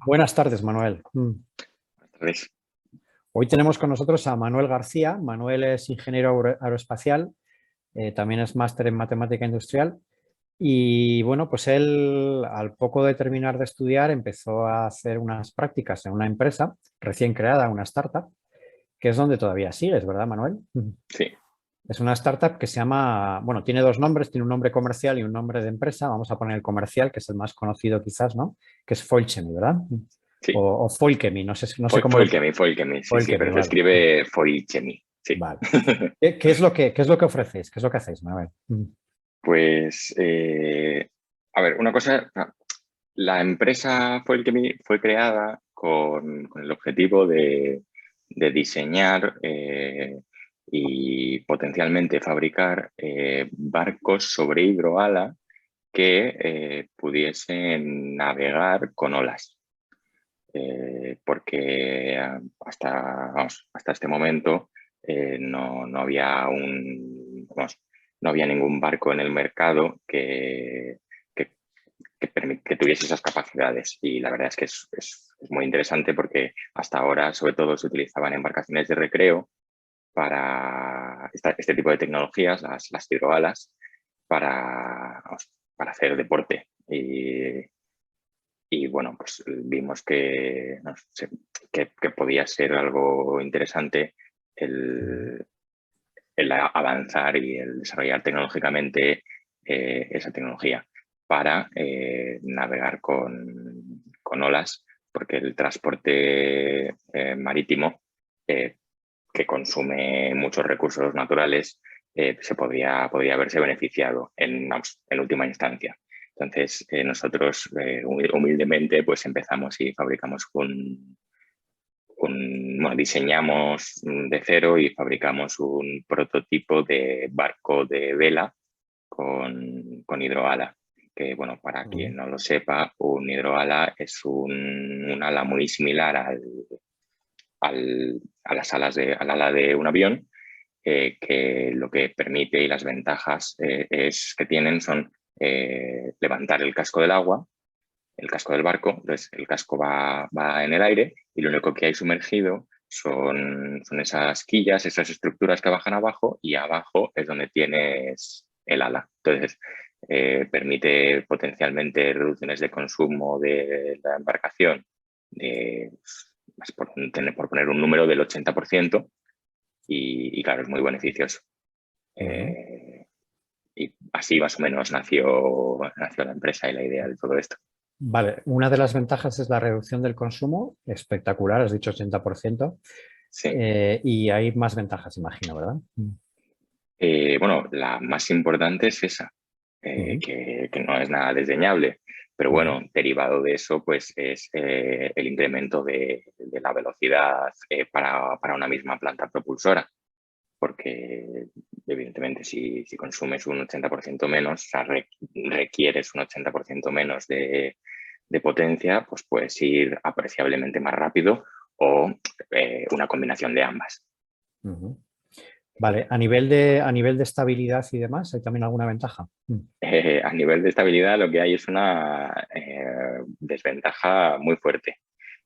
Buenas tardes, Manuel. Entonces, Hoy tenemos con nosotros a Manuel García. Manuel es ingeniero aeroespacial, también es máster en matemática industrial y bueno, pues él al poco de terminar de estudiar empezó a hacer unas prácticas en una empresa recién creada, una startup, que es donde todavía sigues, ¿verdad, Manuel? sí, Es una startup que se llama, bueno, tiene dos nombres, tiene un nombre comercial y un nombre de empresa. Vamos a poner el comercial, que es el más conocido quizás, ¿no? Que es Foilchemy, ¿verdad? sí. O Foilchemy, no sé cómo lo... Foilchemy, sí, sí, Foilchemy, pero se vale. escribe Foilchemy, sí. Vale. ¿Qué es lo que ofrecéis? ¿Qué es lo que hacéis, Manuel? Pues, a ver, una cosa, la empresa Foilchemy fue creada con el objetivo de diseñar y potencialmente fabricar barcos sobre hidroala que pudiesen navegar con olas. Porque hasta este momento no había no había ningún barco en el mercado que tuviese esas capacidades. Y la verdad es que es muy interesante porque hasta ahora, sobre todo, se utilizaban embarcaciones de recreo para este tipo de tecnologías, las hidroalas, para hacer deporte. Y bueno, pues vimos que, no sé, que podía ser algo interesante el, el avanzar y el desarrollar tecnológicamente esa tecnología para navegar con olas, porque el transporte marítimo, eh, que consume muchos recursos naturales, podría haberse beneficiado en última instancia. Entonces, nosotros humildemente pues empezamos y fabricamos bueno, diseñamos de cero y fabricamos un prototipo de barco de vela con hidroala. Que, bueno, para quien no lo sepa, un hidroala es un ala muy similar a las al ala de un avión, que lo que permite y las ventajas que tienen son levantar el casco del agua, el casco del barco. Entonces el casco va en el aire y lo único que hay sumergido son esas quillas, esas estructuras que bajan abajo, y abajo es donde tienes el ala. Entonces permite potencialmente reducciones de consumo de la embarcación de, por poner un número, del 80%, y claro, es muy beneficioso. Ujú. Y así más o menos nació la empresa y la idea de todo esto. Vale, una de las ventajas es la reducción del consumo, espectacular, has dicho 80%, Sí. y hay más ventajas, imagino, ¿verdad? Bueno, la más importante es esa, Ujú, que no es nada desdeñable, pero ujú, bueno, derivado de eso, pues es el incremento de la velocidad para una misma planta propulsora, porque evidentemente si consumes un 80% menos, o sea, requieres un 80% menos de potencia, pues puedes ir apreciablemente más rápido, o una combinación de ambas. ujú. Vale, a nivel de estabilidad y demás, ¿hay también alguna ventaja? A nivel de estabilidad, lo que hay es una desventaja muy fuerte.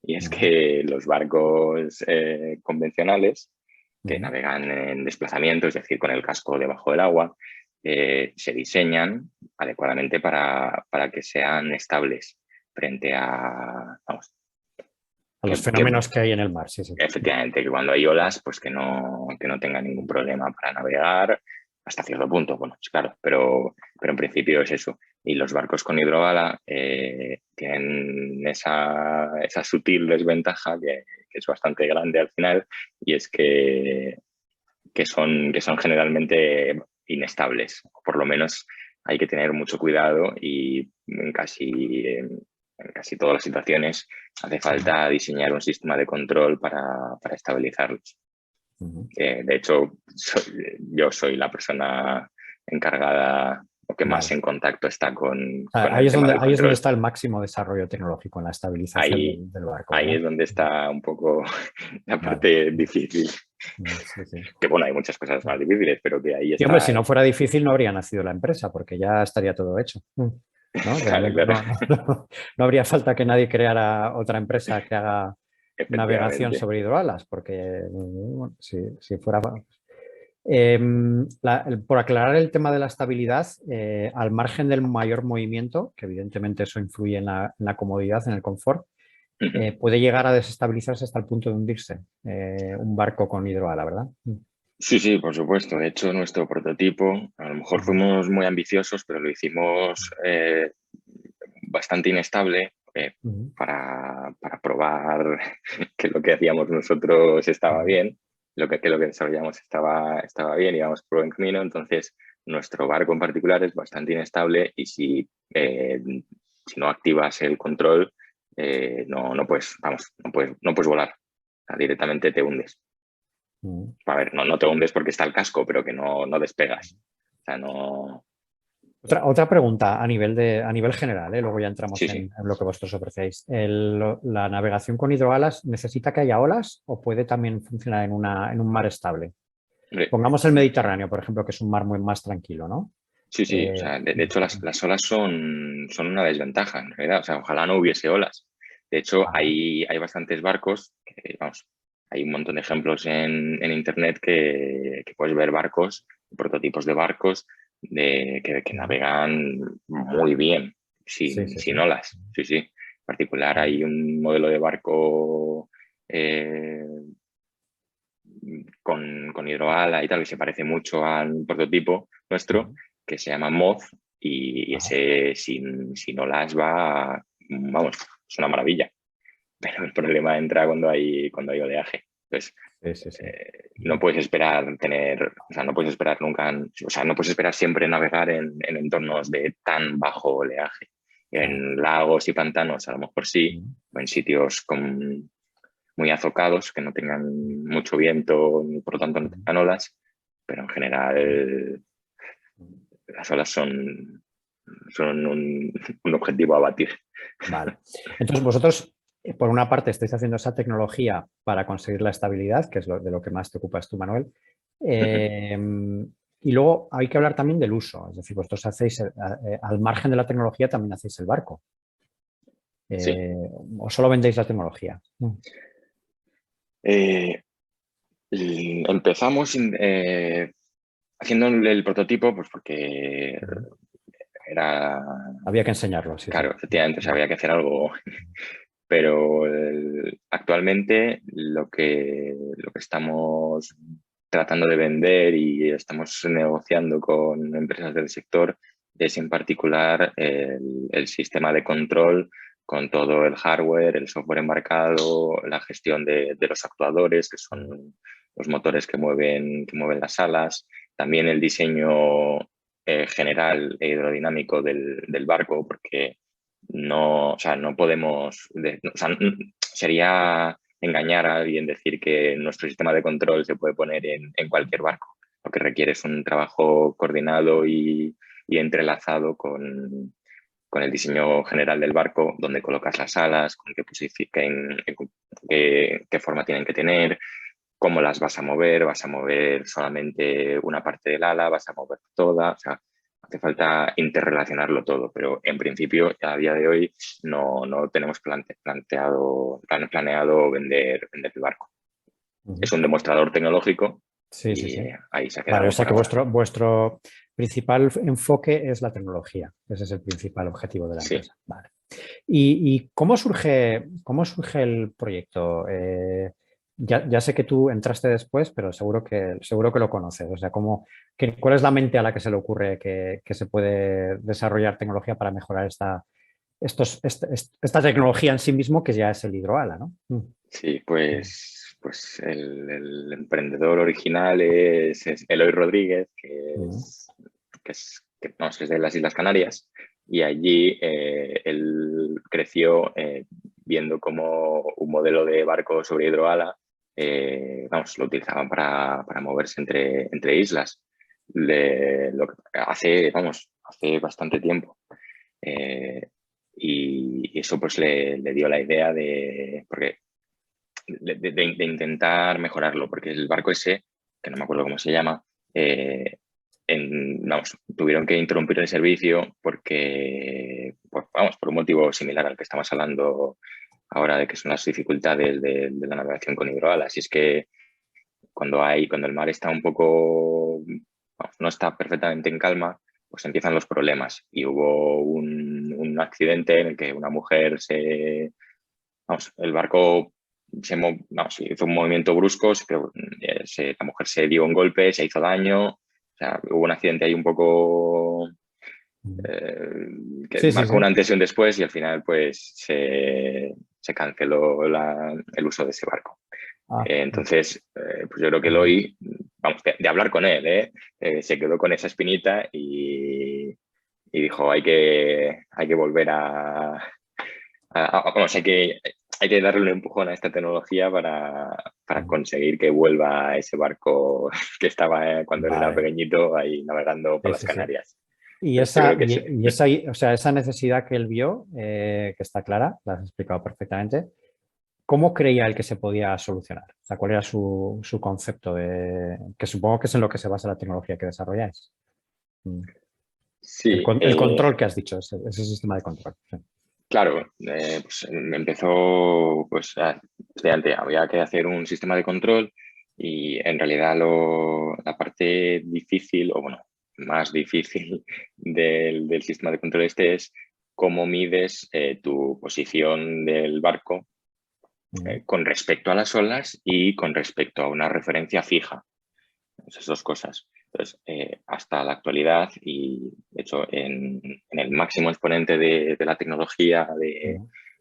Y es Ujú, que los barcos convencionales, que ujú. navegan en desplazamiento, es decir, con el casco debajo del agua, se diseñan adecuadamente para que sean estables frente a, vamos, A los que fenómenos que hay en el mar, sí, sí. efectivamente, que cuando hay olas, pues que no tenga ningún problema para navegar hasta cierto punto. Bueno, pues claro, pero en principio es eso. Y los barcos con hidroala tienen esa sutil desventaja que es bastante grande al final, y es que son generalmente inestables. O por lo menos hay que tener mucho cuidado, y en casi todas las situaciones hace Ujú, falta diseñar un sistema de control para estabilizarlos. ujú. De hecho, yo soy la persona encargada, o que más Vale. en contacto está con, Ah, con Ahí el es tema donde, del ahí es donde control. está el máximo desarrollo tecnológico, en la estabilización Ahí, del barco, ahí ¿verdad? es donde está un poco la Vale. parte difícil. Sí, sí. Que bueno, hay muchas cosas más difíciles, pero que ahí Sí, hombre, si está. no fuera difícil no habría nacido la empresa porque ya estaría todo hecho. ¿no? Claro, claro, No habría falta que nadie creara otra empresa que haga navegación efectivamente. sobre hidroalas, porque bueno, si fuera... por aclarar el tema de la estabilidad, al margen del mayor movimiento, que evidentemente eso influye en la comodidad, en el confort, Ujú. puede llegar a desestabilizarse hasta el punto de hundirse un barco con hidroala, ¿verdad? Sí, sí, por supuesto. De hecho, nuestro prototipo, a lo mejor Ujú, fuimos muy ambiciosos, pero lo hicimos bastante inestable ujú, para probar que lo que hacíamos nosotros estaba ujú, bien, que lo que desarrollamos estaba bien, íbamos por buen camino. Entonces, nuestro barco en particular es bastante inestable y si no activas el control, no puedes, vamos, no puedes volar. O sea, directamente te hundes. ujú. A ver, no te hundes porque está el casco, pero que no despegas. O sea, no. Otra pregunta a nivel general, ¿eh? Luego ya entramos Sí, sí. en lo que vosotros ofrecéis. ¿La navegación con hidroalas necesita que haya olas o puede también funcionar en un mar estable? Hombre, Pongamos el Mediterráneo, por ejemplo, que es un mar muy más tranquilo, ¿no? sí, sí. O Eh, sea, de hecho, las olas son una desventaja, en realidad. O sea, ojalá no hubiese olas. De hecho, vale. hay bastantes barcos que, vamos, hay un montón de ejemplos en internet que puedes ver barcos, prototipos de barcos que navegan muy bien, Sí, sí, sí. sin olas. Sí, sí. En particular, hay un modelo de barco eh, con hidroala y tal, que se parece mucho al prototipo nuestro, Ujú. que se llama Moz, y Ajá. ese sin olas va, vamos, es una maravilla. Pero el problema entra cuando hay oleaje. Entonces, Sí, sí, sí. no puedes esperar o sea, no puedes esperar nunca, o sea, no puedes esperar siempre navegar en entornos de tan bajo oleaje. Claro. En lagos y pantanos, a lo mejor sí, Ujú. o en sitios muy azocados, que no tengan mucho viento y por lo tanto no Ujú. tengan olas, pero en general Ujú. las olas son un objetivo a batir. Vale. Entonces, vosotros, por una parte, estáis haciendo esa tecnología para conseguir la estabilidad, que es de lo que más te ocupas tú, Manuel. Eh, y luego hay que hablar también del uso. Es decir, vosotros hacéis, al margen de la tecnología, también hacéis el barco. Sí. ¿O solo vendéis la tecnología? Eh, Empezamos haciendo el prototipo, pues porque Ujú. era, Había que enseñarlo, sí, sí. claro, efectivamente, o sea, había que hacer algo, pero actualmente lo que estamos tratando de vender y estamos negociando con empresas del sector es en particular el sistema de control con todo el hardware, el software embarcado, la gestión de los actuadores, que Ujú. son los motores que mueven las alas, también el diseño general e hidrodinámico del barco, porque no, o sea, no podemos, o sea, sería engañar a alguien decir que nuestro sistema de control se puede poner en cualquier barco. Lo que requiere es un trabajo coordinado y entrelazado con el diseño general del barco, donde colocas las alas, con qué posición, qué forma tienen que tener, cómo las vas a mover solamente una parte del ala, vas a mover toda, o sea, hace falta interrelacionarlo todo, pero en principio a día de hoy no tenemos planeado vender el barco. Es Ujú. un demostrador tecnológico Sí, sí, sí. y ahí se ha Vale, o quedado sea por que ahora. vuestro principal enfoque es la tecnología. Ese es el principal objetivo de la Sí. empresa. Vale. ¿Y cómo surge el proyecto? Ya sé que tú entraste después, pero seguro que lo conoces. O sea, ¿cuál es la mente a la que se le ocurre que se puede desarrollar tecnología para mejorar esta tecnología en sí mismo, que ya es el hidroala, ¿no? Sí, pues el emprendedor original es Eloy Rodríguez, Mm. no, es de las Islas Canarias, y allí él creció viendo como un modelo de barco sobre hidroala, vamos, lo utilizaban para moverse entre islas. Hace bastante tiempo. Eh, y eso pues le dio la idea de intentar mejorarlo, porque el barco ese, que no me acuerdo cómo se llama, vamos, tuvieron que interrumpir el servicio porque vamos, por un motivo similar al que estamos hablando ahora, de que son las dificultades de la navegación con hidroalas. Y es que cuando el mar está un poco, vamos, no está perfectamente en calma, pues empiezan los problemas. Y hubo un accidente en el que una mujer vamos, el barco vamos, hizo un movimiento brusco, la mujer se dio un golpe, se hizo daño. O sea, hubo un accidente ahí un poco que Sí, sí, marcó sí. un antes y un después, y al final pues se canceló el uso de ese barco. Ah, Entonces, pues yo creo que Eloy, vamos, de hablar con él, se quedó con esa espinita y dijo, hay que volver vamos, hay que darle un empujón a esta tecnología para conseguir que vuelva ese barco que estaba cuando él era vale. pequeñito ahí navegando por Sí, las sí, sí. Canarias. Y Entonces, yo esa, creo que y esa, o sea, esa necesidad que él vio, que está clara, la has explicado perfectamente, ¿cómo creía él que se podía solucionar? O sea, ¿cuál era su concepto que supongo que es en lo que se basa la tecnología que desarrolláis? Mm. sí, El control que has dicho, ese sistema de control. Sí. claro, pues empezó, pues, efectivamente, había que hacer un sistema de control y en realidad la parte difícil, o bueno, más difícil del sistema de control este es cómo mides tu posición del barco con respecto a las olas y con respecto a una referencia fija. Esas dos cosas. Entonces, hasta la actualidad, y de hecho en el máximo exponente de la tecnología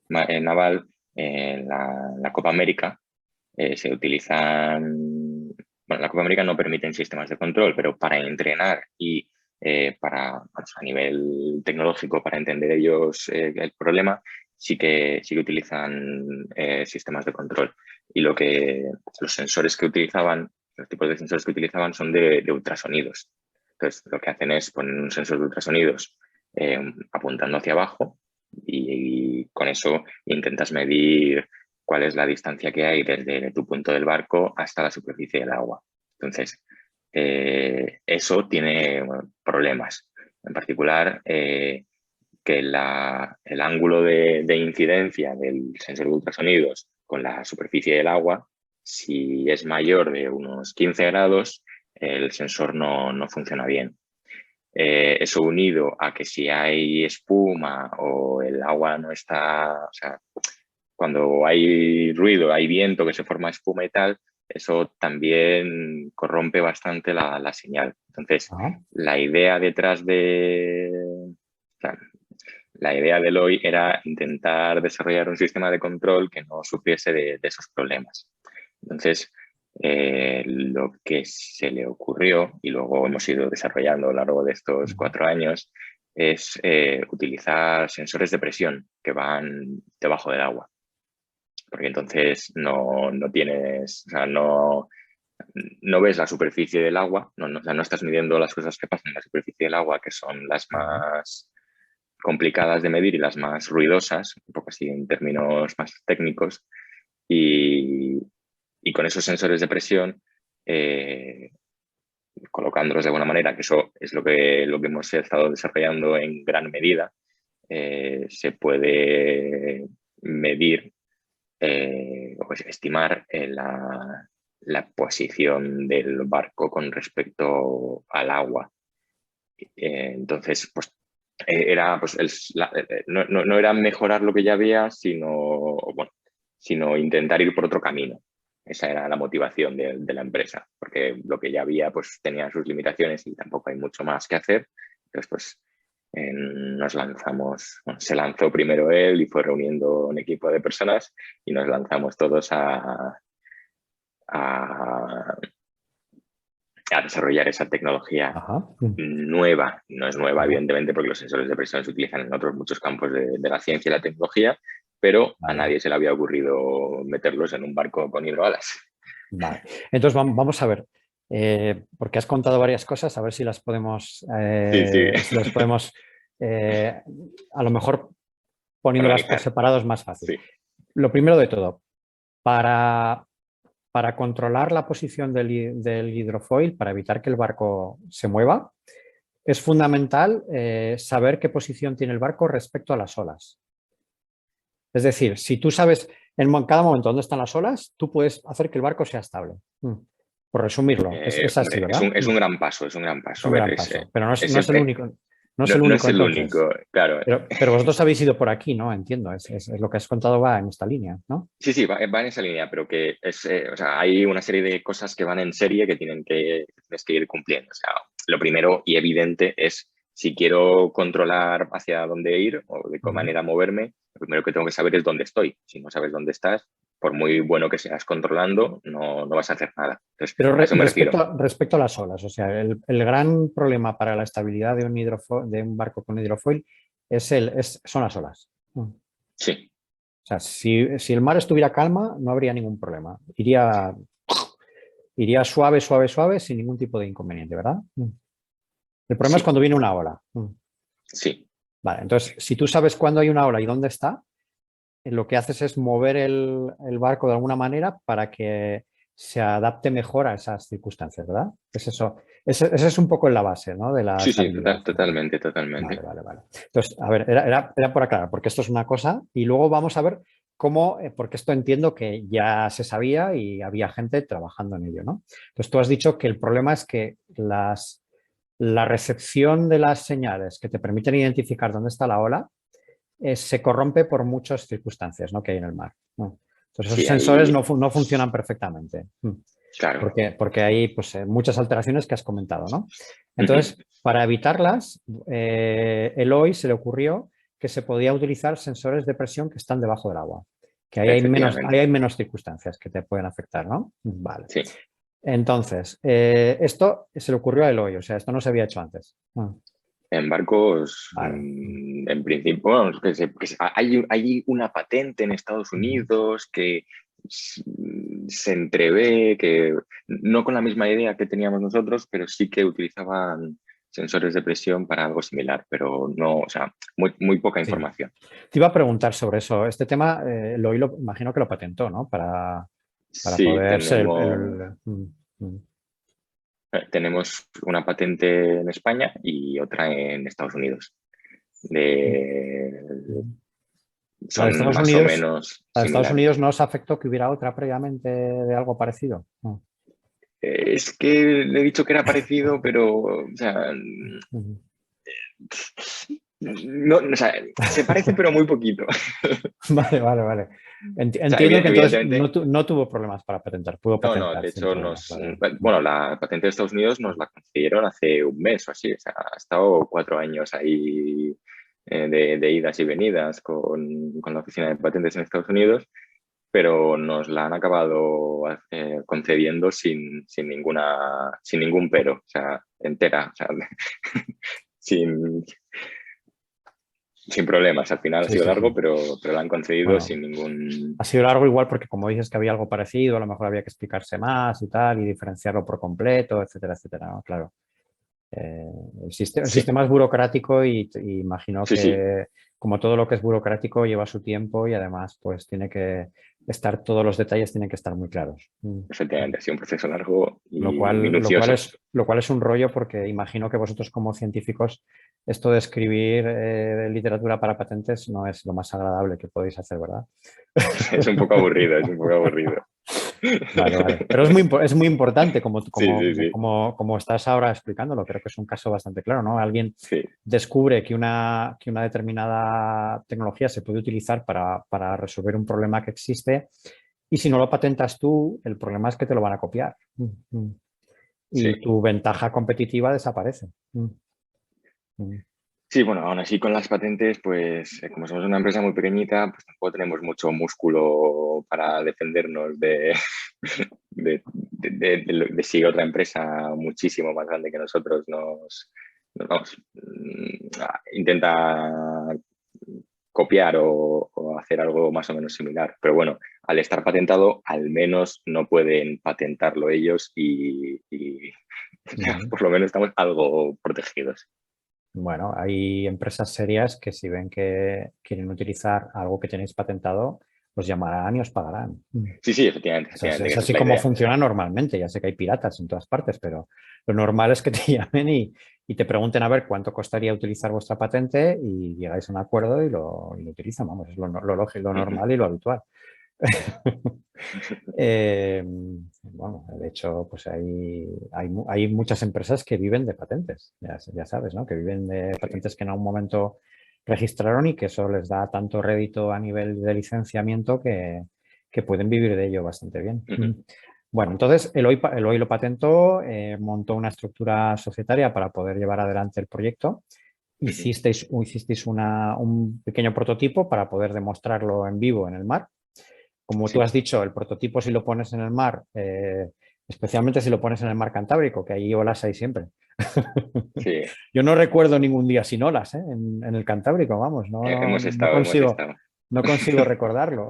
naval, en la Copa América, se utilizan, bueno, la Copa América no permiten sistemas de control, pero para entrenar y vamos, a nivel tecnológico, para entender ellos el problema, sí que utilizan sistemas de control. Y los sensores que utilizaban, los tipos de sensores que utilizaban son de ultrasonidos. Entonces, lo que hacen es poner un sensor de ultrasonidos apuntando hacia abajo y con eso intentas medir cuál es la distancia que hay desde tu punto del barco hasta la superficie del agua. Entonces, eso tiene problemas. En particular, que el ángulo de incidencia del sensor de ultrasonidos con la superficie del agua, si es mayor de unos 15 grados, el sensor no funciona bien. Eso unido a que si hay espuma o el agua no está, o sea, cuando hay ruido, hay viento, que se forma espuma y tal, eso también corrompe bastante la señal. Entonces, Ah, la idea detrás o sea, la idea de Eloy era intentar desarrollar un sistema de control que no sufriese de esos problemas. Entonces, lo que se le ocurrió, y luego hemos ido desarrollando a lo largo de estos 4 años, es utilizar sensores de presión que van debajo del agua. Porque entonces no tienes, o sea, no ves la superficie del agua, o sea, no estás midiendo las cosas que pasan en la superficie del agua, que son las más complicadas de medir y las más ruidosas, un poco así en términos más técnicos, y, y con esos sensores de presión, colocándolos de alguna manera, que eso es lo que hemos estado desarrollando en gran medida, se puede medir o estimar la posición del barco con respecto al agua. Entonces, pues era, pues, no era mejorar lo que ya había, sino intentar ir por otro camino. Esa era la motivación de la empresa, porque lo que ya había pues tenía sus limitaciones y tampoco hay mucho más que hacer. Entonces, pues nos lanzamos, bueno, se lanzó primero él y fue reuniendo un equipo de personas y nos lanzamos todos a, a desarrollar esa tecnología ajá. nueva. No es nueva, evidentemente, porque los sensores de presión se utilizan en otros muchos campos de la ciencia y la tecnología, pero a Vale, nadie se le había ocurrido meterlos en un barco con hidroalas. vale. Entonces vamos a ver, porque has contado varias cosas, a ver Sí, sí, si las podemos a lo mejor poniéndolas por organizar. separado es más fácil. Sí. Lo primero de todo, para, para controlar la posición del hidrofoil, para evitar que el barco se mueva, es fundamental saber qué posición tiene el barco respecto a las olas. Es decir, si tú sabes en cada momento dónde están las olas, tú puedes hacer que el barco sea estable. Por resumirlo, es así, Hombre, ¿verdad? es un gran paso, es un gran Es paso. A un ver, gran paso, pero no es, es no es el el- único. No es no, el no único es el entonces. único, claro. Pero vosotros habéis ido por aquí, ¿no? Entiendo. Es lo que has contado va en esta línea, ¿no? Sí, sí, va en esa línea, pero que es, o sea, hay una serie de cosas que van en serie que tienes que ir cumpliendo. O sea, lo primero y evidente es si quiero controlar hacia dónde ir o de qué manera moverme, lo primero que tengo que saber es dónde estoy. Si no sabes dónde estás, por muy bueno que seas controlando, no vas a hacer nada. Entonces, Pero a eso me refiero. respecto a las olas, o sea, el gran problema para la estabilidad de de un barco con hidrofoil son las olas. Sí, O sea, si el mar estuviera calma, no habría ningún problema. Iría suave, suave, suave, sin ningún tipo de inconveniente, ¿verdad? El problema es sí, cuando viene una ola. sí. Vale, entonces, si tú sabes cuándo hay una ola y dónde está, lo que haces es mover el barco de alguna manera para que se adapte mejor a esas circunstancias, ¿verdad? Es eso. Ese es un poco la base, ¿no? De la Sí, sí, estabilidad. totalmente, Vale, totalmente. vale, vale. Entonces, a ver, era por aclarar, porque esto es una cosa y luego vamos a ver cómo, porque esto entiendo que ya se sabía y había gente trabajando en ello, ¿no? Entonces, tú has dicho que el problema es que la recepción de las señales que te permiten identificar dónde está la ola se corrompe por muchas circunstancias, ¿no? Que hay en el mar, ¿no? Entonces, esos Sí, sensores ahí, no funcionan perfectamente. claro. Porque hay pues, muchas alteraciones que has comentado, ¿no? Entonces, para evitarlas, Eloy se le ocurrió que se podía utilizar sensores de presión que están debajo del agua, que ahí Efectivamente. hay menos circunstancias que te pueden afectar, ¿no? Vale. Sí. Entonces, esto se le ocurrió a Eloy, o sea, esto no se había hecho antes. En barcos, Vale. en principio, bueno, hay una patente en Estados Unidos que se entrevé, que no con la misma idea que teníamos nosotros, pero sí que utilizaban sensores de presión para algo similar, pero no, o sea, muy poca Sí. información. Te iba a preguntar sobre eso. Este tema, Eloy imagino que lo patentó, ¿no? Para Sí, poder ser tenemos una patente en España y otra en Estados Unidos. De, La de son más o menos a Estados similares. Unidos no os afectó que hubiera otra previamente de algo parecido. No. Es que le he dicho que era parecido, pero o sea, no, o sea, se parece, pero muy poquito. Vale, vale, vale. O sea, Entiendo que entonces evidentemente, no tuvo problemas para patentar, pudo no, patentar de sin hecho, problema, claro. bueno, la patente de Estados Unidos nos la concedieron hace un mes o así, o sea, ha estado 4 años ahí de idas y venidas con la oficina de patentes en Estados Unidos, pero nos la han acabado concediendo sin ningún pero, o sea, entera, o sea, sin, sin problemas. Al final ha Sí, sido sí, largo, sí. pero la han concedido Bueno, sin ningún... ha sido largo igual porque como dices que había algo parecido, a lo mejor había que explicarse más y tal, y diferenciarlo por completo, etcétera, etcétera, ¿no? Claro. Eh, el Sí, sistema es burocrático y imagino sí, sí, que como todo lo que es burocrático lleva su tiempo y además pues tiene que estar, todos los detalles tienen que estar muy claros. efectivamente, ha sido un proceso largo y minucioso. Lo cual es un rollo porque imagino que vosotros como científicos esto de escribir literatura para patentes no es lo más agradable que podéis hacer, ¿verdad? Es un poco aburrido, es un poco aburrido. Vale, vale. Pero es muy importante Sí, sí, sí, como estás ahora explicándolo. Creo que es un caso bastante claro, ¿no? Alguien sí, descubre que que una determinada tecnología se puede utilizar para resolver un problema que existe y si no lo patentas tú, el problema es que te lo van a copiar. Y sí. tu ventaja competitiva desaparece. Mm. Sí, bueno, aún así con las patentes, pues como somos una empresa muy pequeñita, pues tampoco tenemos mucho músculo para defendernos de si otra empresa muchísimo más grande que nosotros intenta copiar o hacer algo más o menos similar. Pero bueno, al estar patentado, al menos no pueden patentarlo ellos y Ujú. por lo menos estamos algo protegidos. Bueno, hay empresas serias que si ven que quieren utilizar algo que tenéis patentado, os llamarán y os pagarán. Sí, sí, efectivamente, efectivamente, que Es esa es así la como idea. funciona normalmente. Ya sé que hay piratas en todas partes, pero lo normal es que te llamen y te pregunten a ver cuánto costaría utilizar vuestra patente y llegáis a un acuerdo y lo utilizan, vamos, es lo lógico, lo normal y lo habitual. Bueno, de hecho, pues hay muchas empresas que viven de patentes, ya sabes, ¿no? Que viven de patentes que en algún momento registraron y que eso les da tanto rédito a nivel de licenciamiento que pueden vivir de ello bastante bien. Bueno, entonces Eloy lo patentó, montó una estructura societaria para poder llevar adelante el proyecto. Hicisteis un pequeño prototipo para poder demostrarlo en vivo en el mar. Como tú has dicho, el prototipo si lo pones en el mar, especialmente si lo pones en el mar Cantábrico, que ahí olas hay siempre. Sí. Yo no recuerdo ningún día sin olas, en el Cantábrico, vamos, Hemos no estado. consigo recordarlo.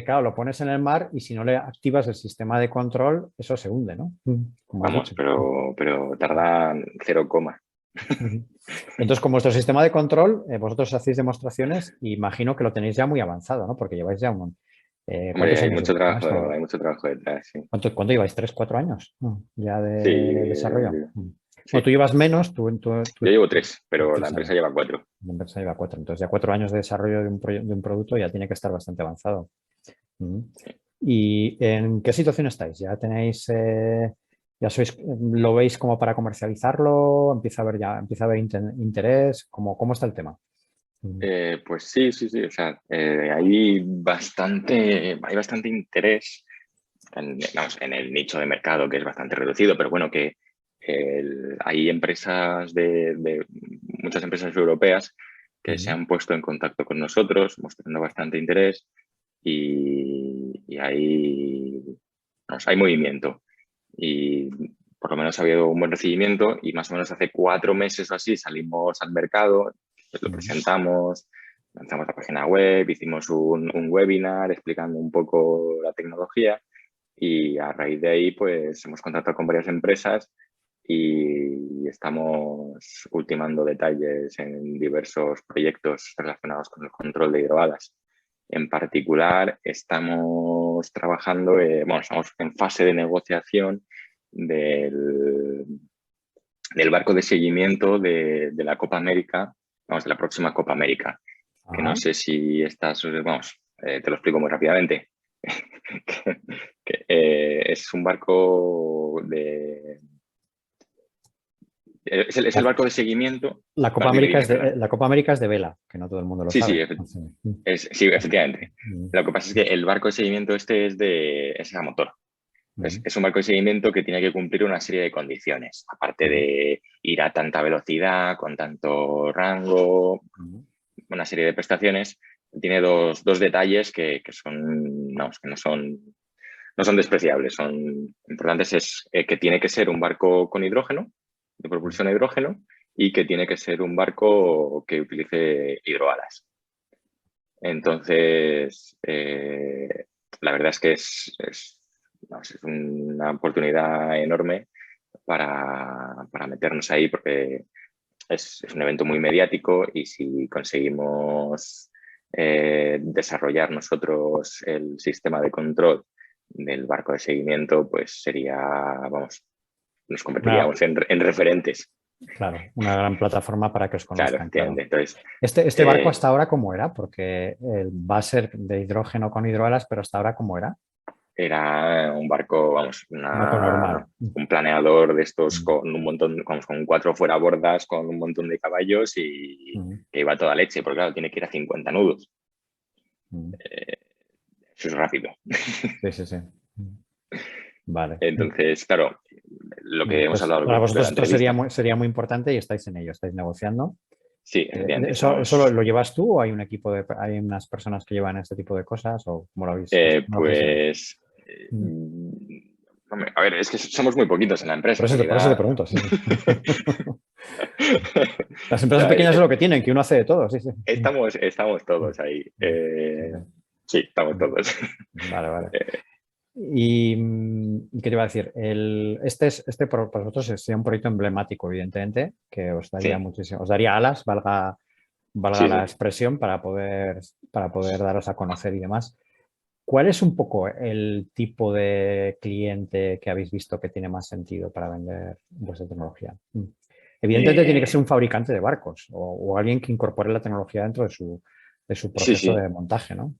Claro, lo pones en el mar y si no le activas el sistema de control, eso se hunde, ¿no? Como has Vamos, dicho. pero tardan 0, Entonces, con vuestro sistema de control, vosotros hacéis demostraciones y imagino que lo tenéis ya muy avanzado, ¿no? Porque lleváis ya Hombre, ¿cuántos años lleváis con esto? hay mucho trabajo detrás, sí. ¿Cuánto lleváis? ¿3, 4 años? Ya Sí, de desarrollo. sí. Bueno, tú llevas menos, Yo llevo 3, pero la 3 empresa años. lleva 4. La empresa lleva 4. Entonces, ya 4 años de desarrollo de un producto ya tiene que estar bastante avanzado. Sí. ¿Y en qué situación estáis? ¿Ya tenéis, lo veis como para comercializarlo? ¿Empieza a haber interés? ¿Cómo está el tema? Pues sí. O sea, hay bastante interés en el nicho de mercado, que es bastante reducido, pero bueno, que hay empresas muchas empresas europeas que se han puesto en contacto con nosotros, mostrando bastante interés y hay movimiento. Y por lo menos ha habido un buen recibimiento y más o menos hace 4 meses o así salimos al mercado, pues lo presentamos, lanzamos la página web, hicimos un webinar explicando un poco la tecnología y a raíz de ahí pues hemos contactado con varias empresas y estamos ultimando detalles en diversos proyectos relacionados con el control de hidroalas. En particular, estamos trabajando, estamos en fase de negociación del barco de seguimiento de la Copa América, de la próxima Copa América, que no sé si estás, te lo explico muy rápidamente. Es un barco es el barco de seguimiento. La Copa América la Copa América es de vela, que no todo el mundo lo sabe. Sí, efectivamente. Lo que pasa es que el barco de seguimiento es a motor. Es un barco de seguimiento que tiene que cumplir una serie de condiciones, aparte de ir a tanta velocidad, con tanto rango, una serie de prestaciones. Tiene dos detalles que no son despreciables, son importantes. Es que tiene que ser un barco con hidrógeno, de propulsión a hidrógeno, y que tiene que ser un barco que utilice hidroalas. Entonces, la verdad es que es una oportunidad enorme para meternos ahí porque es un evento muy mediático y si conseguimos desarrollar nosotros el sistema de control del barco de seguimiento, pues nos convertiríamos en referentes. Claro, una gran plataforma para que os conozcan. Claro. Entonces, este barco hasta ahora, ¿cómo era? Porque va a ser de hidrógeno con hidroalas, pero hasta ahora, ¿cómo era? Era un barco, Un barco normal. un planeador de estos con un montón, con 4 fuerabordas, con un montón de caballos y que iba a toda leche, porque claro, tiene que ir a 50 nudos. Eso es rápido. Sí. Vale. Entonces, claro, lo que hemos hablado. Para vosotros esto sería muy importante y estáis en ello, estáis negociando. Sí, efectivamente. ¿Eso lo llevas tú o hay un equipo hay unas personas que llevan este tipo de cosas o cómo lo habéis? A ver, es que somos muy poquitos en la empresa. Por eso te pregunto. Sí. Las empresas pequeñas es lo que tienen, que uno hace de todo. Sí. Estamos todos ahí. Sí, estamos todos. Vale. ¿Y qué te iba a decir? Este para vosotros sería un proyecto emblemático, evidentemente, que os daría muchísimo, os daría alas, valga la expresión, para poder daros a conocer y demás. ¿Cuál es un poco el tipo de cliente que habéis visto que tiene más sentido para vender vuestra tecnología? Evidentemente tiene que ser un fabricante de barcos o alguien que incorpore la tecnología dentro de su Sí, proceso sí, de montaje, ¿no?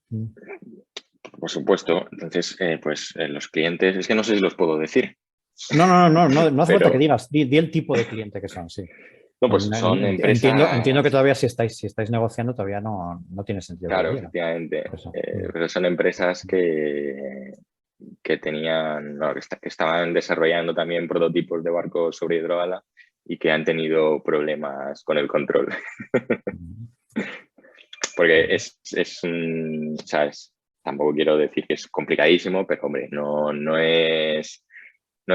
por supuesto. Entonces, pues los clientes, es que no sé si los puedo decir, No hace falta que pero digas, di el tipo de cliente que son, sí. no, pues son Entiendo que empresas, todavía si estáis negociando todavía no tiene sentido que lo claro, diga. efectivamente, Por eso. pero son empresas que tenían, no, que estaban desarrollando también prototipos de barcos sobre hidroala y que han tenido problemas con el control. Porque ¿sabes? Tampoco quiero decir que es complicadísimo, pero hombre, no es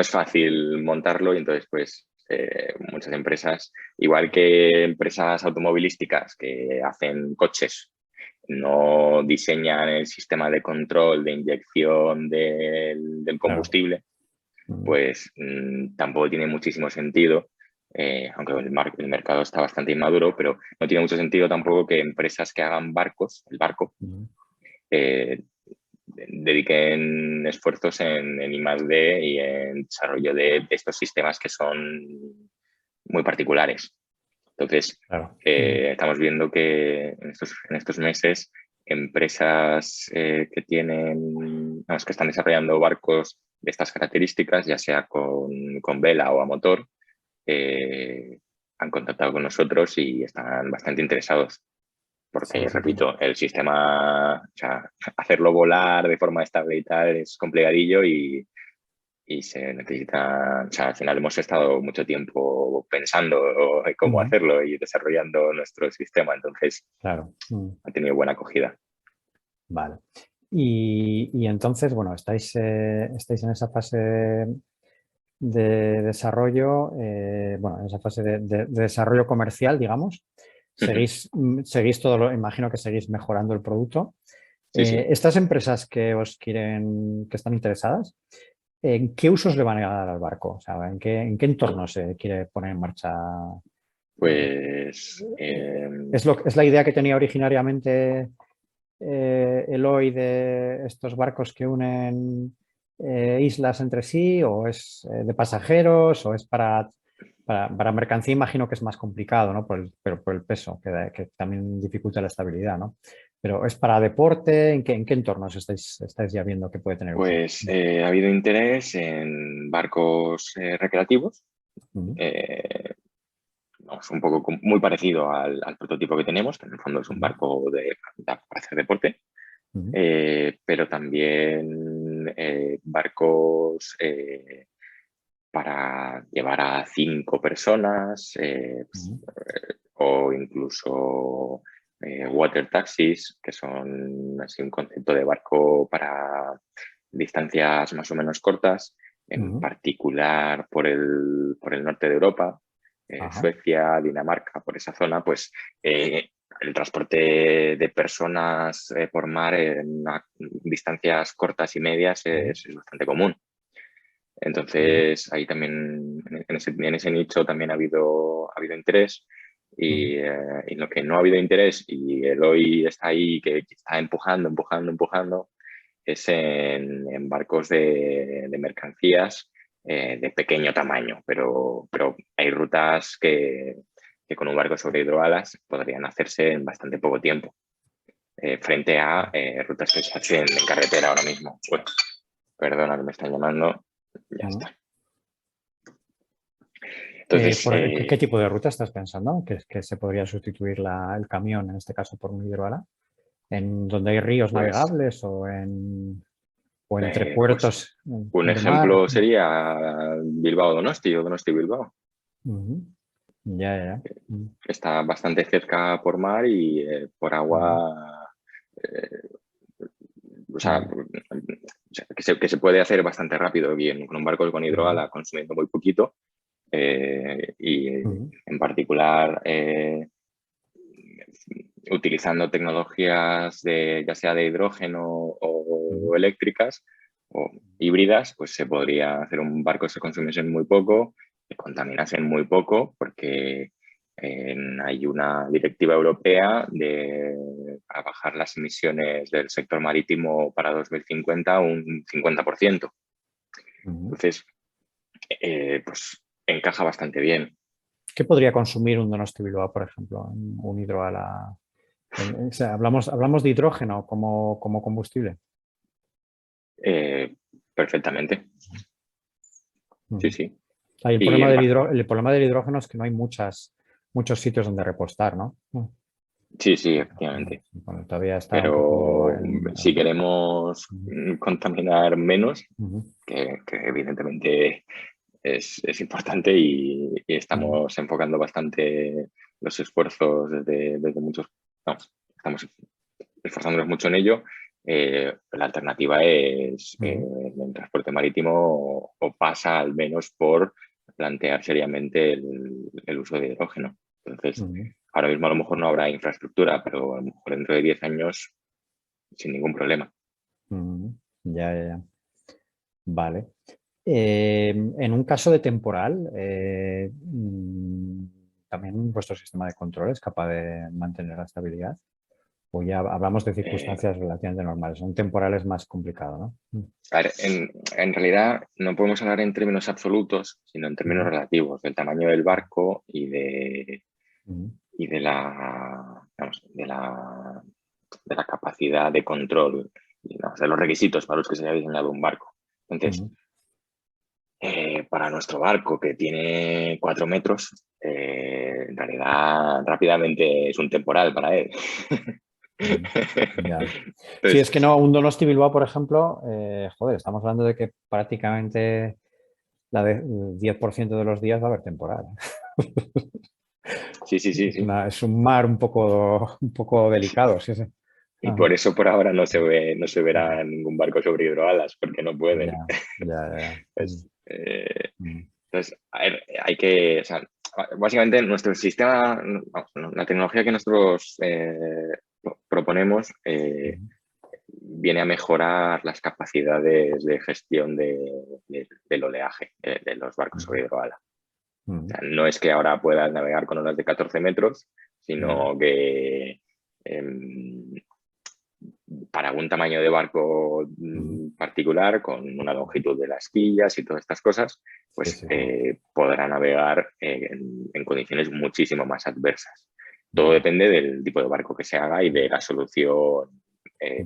fácil montarlo y entonces pues muchas empresas, igual que empresas automovilísticas que hacen coches, no diseñan el sistema de control de inyección del Claro. combustible, pues tampoco tiene muchísimo sentido, aunque el mercado está bastante inmaduro, pero no tiene mucho sentido tampoco que empresas que hagan barcos, el barco, eh, dediquen esfuerzos en I+D y en desarrollo de estos sistemas que son muy particulares. Entonces, Claro. estamos viendo que en estos meses empresas que están desarrollando barcos de estas características, ya sea con vela o a motor, han contactado con nosotros y están bastante interesados. Porque, Sí, sí, sí. repito, el sistema, o sea, hacerlo volar de forma estable y tal es complicadillo y se necesita, o sea, al final hemos estado mucho tiempo pensando cómo hacerlo y desarrollando nuestro sistema, entonces Claro. ha tenido buena acogida. Vale. Y entonces, bueno, estáis en esa fase de desarrollo, bueno, en esa fase de desarrollo comercial, digamos. Seguís todo imagino que seguís mejorando el producto. Sí, sí. Estas empresas que os quieren, que están interesadas, ¿en qué usos le van a dar al barco? O sea, ¿en qué entorno se quiere poner en marcha? Eh, Pues es la idea que tenía originariamente Eloy de estos barcos que unen islas entre sí, o es de pasajeros, o es para mercancía? Imagino que es más complicado, ¿no? Pero por el peso, que también dificulta la estabilidad, ¿no? Pero ¿es para deporte? ¿En qué entornos estáis ya viendo que puede tener uso? ha habido interés en barcos recreativos, Ujú, eh, vamos, un poco muy parecido al prototipo que tenemos, que en el fondo es un ujú, barco para hacer deporte, ujú, pero también barcos para llevar a 5 personas, ujú, o incluso water taxis, que son así un concepto de barco para distancias más o menos cortas, en ujú. particular por el norte de Europa, Ajá. Suecia, Dinamarca, por esa zona, pues el transporte de personas por mar en distancias cortas y medias Ujú, es bastante común. ujú, Entonces, ahí también, en ese nicho también ha habido interés ujú, y en lo que no ha habido interés y el hoy está ahí, que está empujando, es en barcos de mercancías de pequeño tamaño, pero hay rutas que con un barco sobre hidroalas podrían hacerse en bastante poco tiempo, frente a rutas que se hacen en carretera ahora mismo. Bueno, perdona que me están llamando, ya ujú. está. Entonces, ¿Qué tipo de ruta estás pensando? ¿Que se podría sustituir el camión, en este caso, por un hidroala? ¿En donde hay ríos pues, navegables o entre pues puertos un de mar? ejemplo sería Bilbao-Donosti o Donosti-Bilbao, Ujú. Ya, ya, ya. que está bastante cerca por mar y por Ujú, agua, eh, o sea, ujú, que se puede hacer bastante rápido bien con un barco con ujú, hidroala consumiendo muy poquito, y ujú, en particular utilizando tecnologías ya sea de hidrógeno ujú, o eléctricas o híbridas, pues se podría hacer un barco que se consumiese muy poco, que contaminase muy poco, porque hay una directiva europea a bajar las emisiones del sector marítimo para 2050 un 50%. ujú. Entonces, pues encaja bastante bien. ¿Qué podría consumir un Donosti Bilbao, por ejemplo, un hidroala? O sea, hablamos de hidrógeno como combustible. Perfectamente. Sí, sí. El Y problema el problema del hidrógeno es que no hay muchos sitios donde repostar, ¿no? sí, sí, efectivamente. Bueno, todavía está un poco Pero si queremos contaminar menos, Ujú. que evidentemente es importante y estamos enfocando bastante los esfuerzos desde muchos, vamos, estamos esforzándonos mucho en ello. La alternativa es el transporte marítimo o pasa al menos por plantear seriamente el uso de hidrógeno. Entonces, ahora mismo a lo mejor no habrá infraestructura, pero a lo mejor dentro de 10 años sin ningún problema. Ya. Vale. En un caso de temporal, ¿también vuestro sistema de control es capaz de mantener la estabilidad? O ya hablamos de circunstancias relativamente normales. Un temporal es más complicado, ¿no? A ver, en realidad no podemos hablar en términos absolutos, sino en términos relativos, del tamaño del barco y de vamos, de la capacidad de control, vamos, de los requisitos para los que se haya diseñado un barco. Entonces, para nuestro barco, que tiene 4 metros, en realidad rápidamente es un temporal para él. Ya. Entonces, Sí, es que no, un Donosti Bilbao, por ejemplo, joder, estamos hablando de que prácticamente el 10% de los días va a haber temporal. sí. Es un mar un poco delicado, sí. Y por eso por ahora no se verá ningún barco sobre hidroalas, porque no pueden. Ya. Entonces, a ver, o sea, básicamente nuestro sistema, la tecnología que nosotros proponemos viene a mejorar las capacidades de gestión del oleaje de los barcos sobre hidroala. O sea, no es que ahora puedas navegar con olas de 14 metros, sino que para un tamaño de barco particular, con una longitud de las quillas y todas estas cosas, pues podrá navegar en condiciones muchísimo más adversas. Todo depende del tipo de barco que se haga y de la solución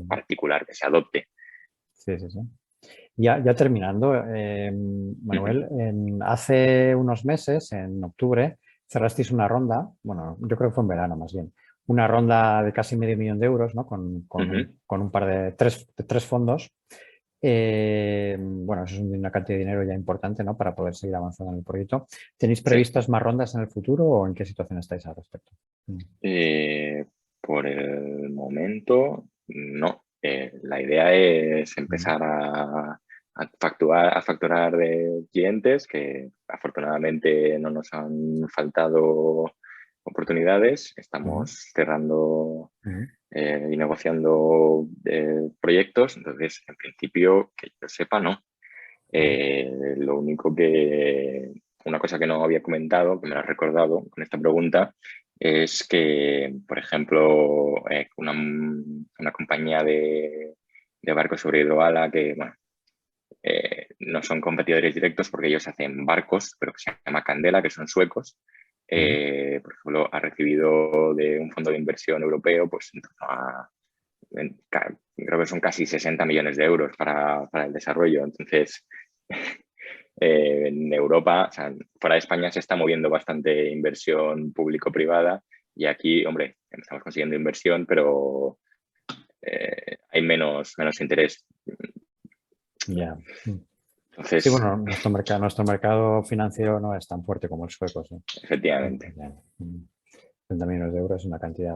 particular que se adopte. Sí. Ya terminando, Manuel, hace unos meses, en octubre, cerrasteis una ronda, bueno, yo creo que fue en verano más bien, una ronda de casi medio millón de euros, ¿no? Con un par de tres fondos. Bueno, eso es una cantidad de dinero ya importante, ¿no? Para poder seguir avanzando en el proyecto. ¿Tenéis previstas más rondas en el futuro o en qué situación estáis al respecto? Por el momento, no. La idea es empezar a facturar de clientes, que afortunadamente no nos han faltado oportunidades. Estamos cerrando y negociando proyectos. Entonces, en principio, que yo sepa, no. Lo único una cosa que no había comentado, que me lo has recordado con esta pregunta, es que, por ejemplo, una compañía de barcos sobre hidroala que, bueno, no son competidores directos porque ellos hacen barcos, pero que se llama Candela, que son suecos. Por ejemplo, ha recibido de un fondo de inversión europeo, pues creo que son casi 60 millones de euros para el desarrollo. Entonces, en Europa, o sea, fuera de España se está moviendo bastante inversión público-privada y aquí, hombre, estamos consiguiendo inversión, pero hay menos interés. Ya. Entonces, Sí, bueno, nuestro mercado financiero no es tan fuerte como el sueco, sí. Efectivamente. 30 millones de euros es una cantidad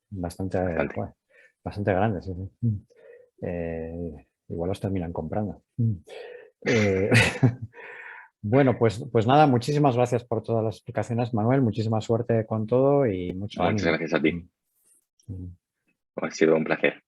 bastante grande, sí. Igual los terminan comprando. Bueno, pues nada, muchísimas gracias por todas las explicaciones, Manuel. Muchísima suerte con todo y mucho Muchas ánimo. gracias a ti. Ha sido un placer.